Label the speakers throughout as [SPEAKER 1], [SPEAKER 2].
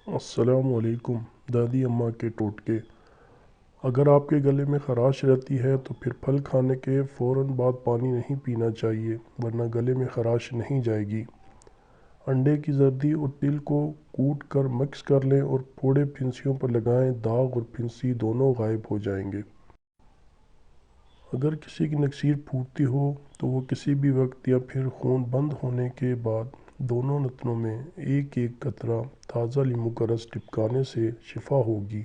[SPEAKER 1] السلام علیکم۔ دادی اماں کے ٹوٹکے۔ اگر آپ کے گلے میں خراش رہتی ہے تو پھر پھل کھانے کے فوراً بعد پانی نہیں پینا چاہیے، ورنہ گلے میں خراش نہیں جائے گی۔ انڈے کی زردی اور تل کو کوٹ کر مکس کر لیں اور پھوڑے پھنسیوں پر لگائیں، داغ اور پھنسی دونوں غائب ہو جائیں گے۔ اگر کسی کی نکسیر پھوٹتی ہو تو وہ کسی بھی وقت یا پھر خون بند ہونے کے بعد دونوں نتنوں میں ایک ایک قطرہ تازہ لیموں کا رس ٹپکانے سے شفا ہوگی۔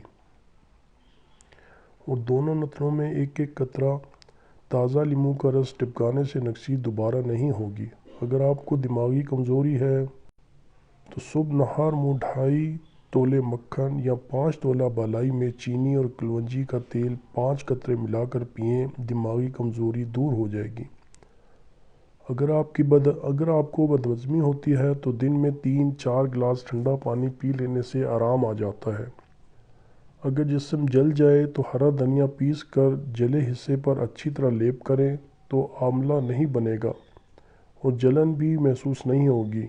[SPEAKER 1] اور دونوں نتنوں میں ایک ایک قطرہ تازہ لیموں کا رس ٹپکانے سے نکسیر دوبارہ نہیں ہوگی۔ اگر آپ کو دماغی کمزوری ہے تو صبح نہار منہ 2.5 تولے مکھن یا 5 تولہ بالائی میں چینی اور کلونجی کا تیل 5 قطرے ملا کر پئیں، دماغی کمزوری دور ہو جائے گی۔ اگر آپ کو بدہضمی ہوتی ہے تو دن میں 3-4 گلاس ٹھنڈا پانی پی لینے سے آرام آ جاتا ہے۔ اگر جسم جل جائے تو ہرا دھنیا پیس کر جلے حصے پر اچھی طرح لیپ کریں تو آملہ نہیں بنے گا اور جلن بھی محسوس نہیں ہوگی۔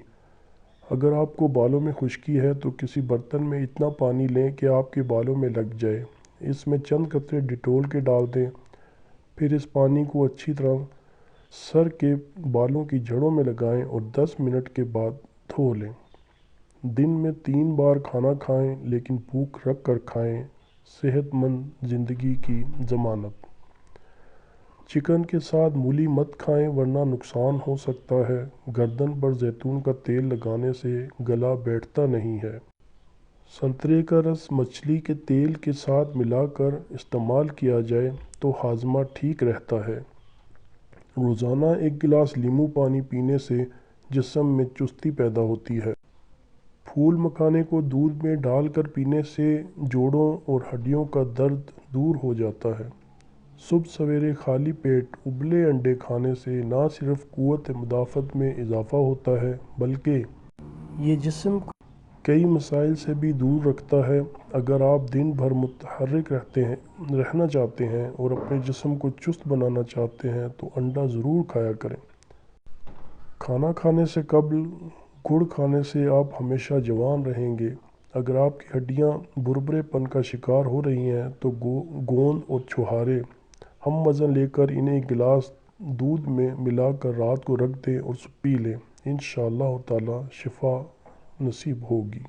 [SPEAKER 1] اگر آپ کو بالوں میں خشکی ہے تو کسی برتن میں اتنا پانی لیں کہ آپ کے بالوں میں لگ جائے، اس میں چند قطرے ڈیٹول کے ڈال دیں، پھر اس پانی کو اچھی طرح سر کے بالوں کی جڑوں میں لگائیں اور 10 منٹ کے بعد دھو لیں۔ دن میں 3 بار کھانا کھائیں لیکن بھوک رکھ کر کھائیں، صحت مند زندگی کی ضمانت۔ چکن کے ساتھ مولی مت کھائیں ورنہ نقصان ہو سکتا ہے۔ گردن پر زیتون کا تیل لگانے سے گلا بیٹھتا نہیں ہے۔ سنترے کا رس مچھلی کے تیل کے ساتھ ملا کر استعمال کیا جائے تو ہاضمہ ٹھیک رہتا ہے۔ روزانہ 1 گلاس لیموں پانی پینے سے جسم میں چستی پیدا ہوتی ہے۔ پھول مکھانے کو دودھ میں ڈال کر پینے سے جوڑوں اور ہڈیوں کا درد دور ہو جاتا ہے۔ صبح سویرے خالی پیٹ ابلے انڈے کھانے سے نہ صرف قوت مدافعت میں اضافہ ہوتا ہے بلکہ یہ جسم کو کئی مسائل سے بھی دور رکھتا ہے۔ اگر آپ دن بھر متحرک رہنا چاہتے ہیں اور اپنے جسم کو چست بنانا چاہتے ہیں تو انڈا ضرور کھایا کریں۔ کھانا کھانے سے قبل گڑ کھانے سے آپ ہمیشہ جوان رہیں گے۔ اگر آپ کی ہڈیاں بھربھرے پن کا شکار ہو رہی ہیں تو گوند اور چھوہارے ہم وزن لے کر انہیں 1 گلاس دودھ میں ملا کر رات کو رکھ دیں اور صبح پی لیں، انشاءاللہ تعالی شفا نصیب ہوگی۔